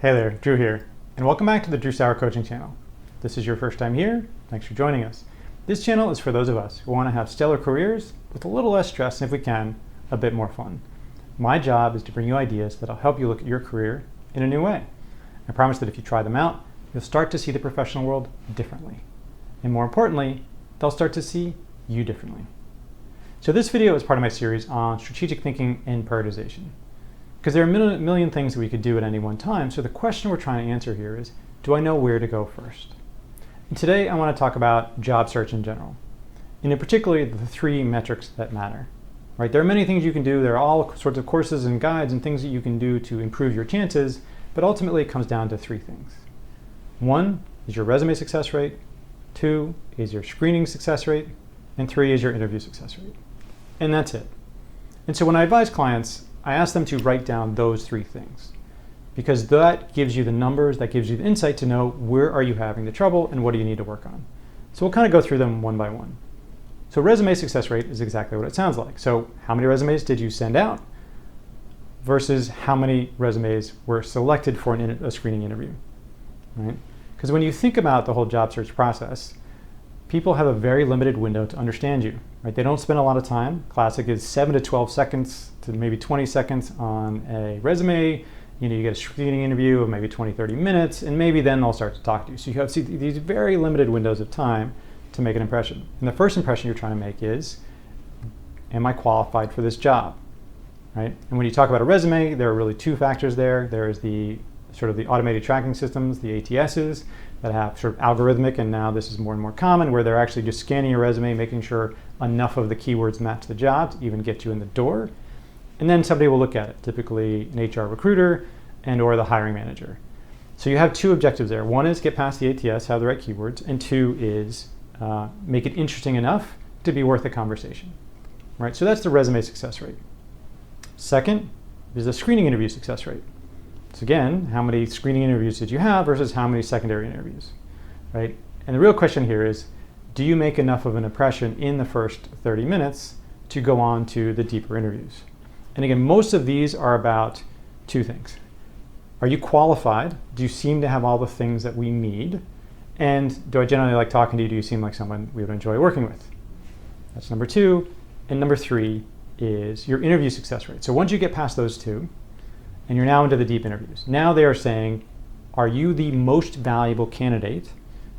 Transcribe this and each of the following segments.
Hey there, Drew here, and welcome back to the Drew Saur coaching channel. If this is your first time here, thanks for joining us. This channel is for those of us who want to have stellar careers with a little less stress and, if we can, a bit more fun. My job is to bring you ideas that'll help you look at your career in a new way. I promise that if you try them out, you'll start to see the professional world differently. And more importantly, they'll start to see you differently. So this video is part of my series on strategic thinking and prioritization. Because there are a million things that we could do at any one time, so the question we're trying to answer here is, do I know where to go first? And today I want to talk about job search in general, and in particular the three metrics that matter. Right? There are many things you can do, there are all sorts of courses and guides and things that you can do to improve your chances, but ultimately it comes down to three things. One is your resume success rate, two is your screening success rate, and three is your interview success rate. And that's it. And so when I advise clients, I ask them to write down those three things, because that gives you the numbers, that gives you the insight to know where are you having the trouble and what do you need to work on. So we'll kind of go through them one by one. So resume success rate is exactly what it sounds like. So how many resumes did you send out versus how many resumes were selected for a screening interview, right? Because when you think about the whole job search process, people have a very limited window to understand you, right? They don't spend a lot of time. Classic is 7 to 12 seconds to maybe 20 seconds on a resume. You get a screening interview of maybe 20, 30 minutes, and maybe then they'll start to talk to you. So you have these very limited windows of time to make an impression. And the first impression you're trying to make is, am I qualified for this job, right? And when you talk about a resume, there are really two factors there. There is the sort of the automated tracking systems, the ATSs, that have sort of algorithmic, and now this is more and more common, where they're actually just scanning your resume, making sure enough of the keywords match the job to even get you in the door. And then somebody will look at it, typically an HR recruiter and or the hiring manager. So you have two objectives there. One is get past the ATS, have the right keywords, and two is make it interesting enough to be worth a conversation, right? So that's the resume success rate. Second is the screening interview success rate. So again, how many screening interviews did you have versus how many secondary interviews, right? And the real question here is, do you make enough of an impression in the first 30 minutes to go on to the deeper interviews? And again, most of these are about two things. Are you qualified? Do you seem to have all the things that we need? And do I generally like talking to you? Do you seem like someone we would enjoy working with? That's number two. And number three is your interview success rate. So once you get past those two, and you're now into the deep interviews, now they are saying, are you the most valuable candidate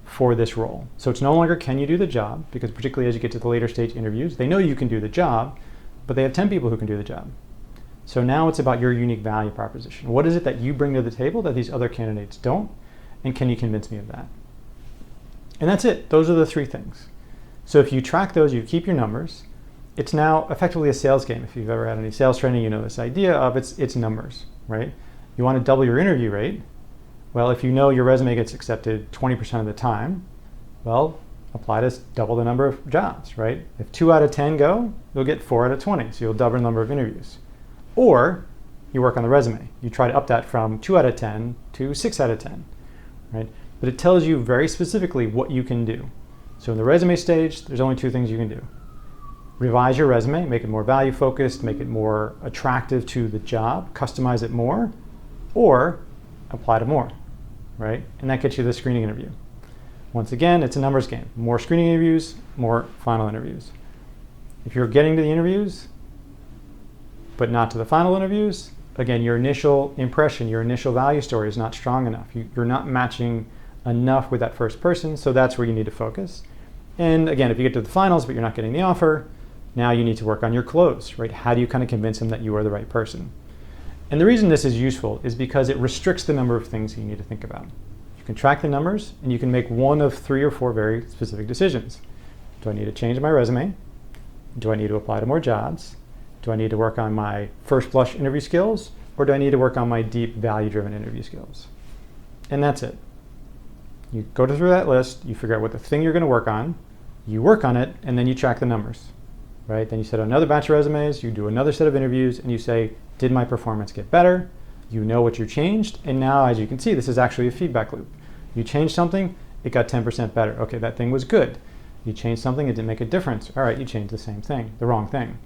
for this role? So it's no longer can you do the job, because particularly as you get to the later stage interviews, they know you can do the job, but they have 10 people who can do the job. So now it's about your unique value proposition. What is it that you bring to the table that these other candidates don't? And can you convince me of that? And that's it. Those are the three things. So if you track those, you keep your numbers, it's now effectively a sales game. If you've ever had any sales training, you know this idea of it's numbers, right? You want to double your interview rate. Well, if you know your resume gets accepted 20% of the time, well, apply to double the number of jobs, right? If 2 out of 10 go, you'll get 4 out of 20, so you'll double the number of interviews. Or you work on the resume. You try to up that from 2 out of 10 to 6 out of 10, right? But it tells you very specifically what you can do. So in the resume stage, there's only two things you can do. Revise your resume, make it more value focused, make it more attractive to the job, customize it more, or apply to more, right? And that gets you the screening interview. Once again, it's a numbers game. More screening interviews, more final interviews. If you're getting to the interviews, but not to the final interviews, again, your initial impression, your initial value story is not strong enough. You're not matching enough with that first person, so that's where you need to focus. And again, if you get to the finals, but you're not getting the offer, now you need to work on your close, right? How do you kind of convince them that you are the right person? And the reason this is useful is because it restricts the number of things you need to think about. You can track the numbers and you can make one of 3 or 4 very specific decisions. Do I need to change my resume? Do I need to apply to more jobs? Do I need to work on my first blush interview skills? Or do I need to work on my deep value-driven interview skills? And that's it. You go through that list, you figure out what the thing you're going to work on, you work on it, and then you track the numbers. Right? Then you set another batch of resumes, you do another set of interviews, and you say, did my performance get better? You know what you changed, and now as you can see, this is actually a feedback loop. You changed something, it got 10% better. Okay, that thing was good. You changed something, it didn't make a difference. All right, you changed the same thing, the wrong thing,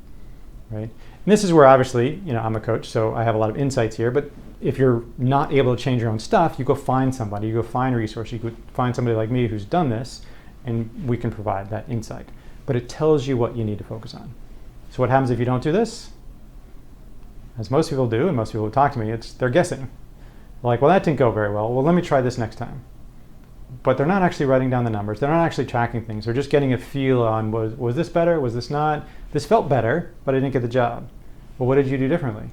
right? And this is where obviously, I'm a coach, so I have a lot of insights here, but if you're not able to change your own stuff, you go find somebody, you go find a resource, you go find somebody like me who's done this, and we can provide that insight. But it tells you what you need to focus on. So what happens if you don't do this? As most people do, and most people who talk to me, they're guessing. Like, well, that didn't go very well. Well, let me try this next time. But they're not actually writing down the numbers. They're not actually tracking things. They're just getting a feel on, was this better? Was this not? This felt better, but I didn't get the job. Well, what did you do differently?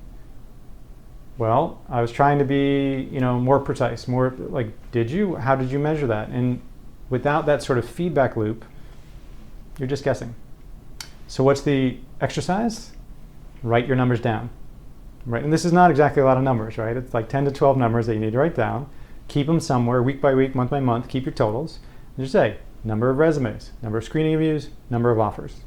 Well, I was trying to be, more precise, more like, how did you measure that? And without that sort of feedback loop, you're just guessing. So what's the exercise? Write your numbers down, right? And this is not exactly a lot of numbers, right? It's like 10 to 12 numbers that you need to write down. Keep them somewhere, week by week, month by month, keep your totals. And just say, number of resumes, number of screening interviews, number of offers,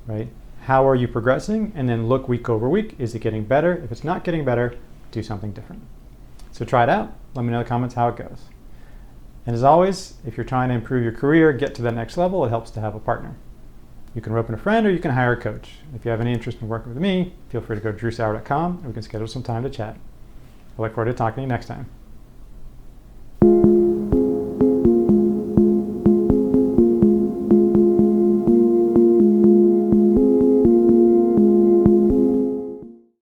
right? How are you progressing? And then look week over week. Is it getting better? If it's not getting better, do something different. So try it out. Let me know in the comments how it goes. And as always, if you're trying to improve your career, get to that next level, it helps to have a partner. You can rope in a friend or you can hire a coach. If you have any interest in working with me, feel free to go to drewsaur.com and we can schedule some time to chat. I look forward to talking to you next time.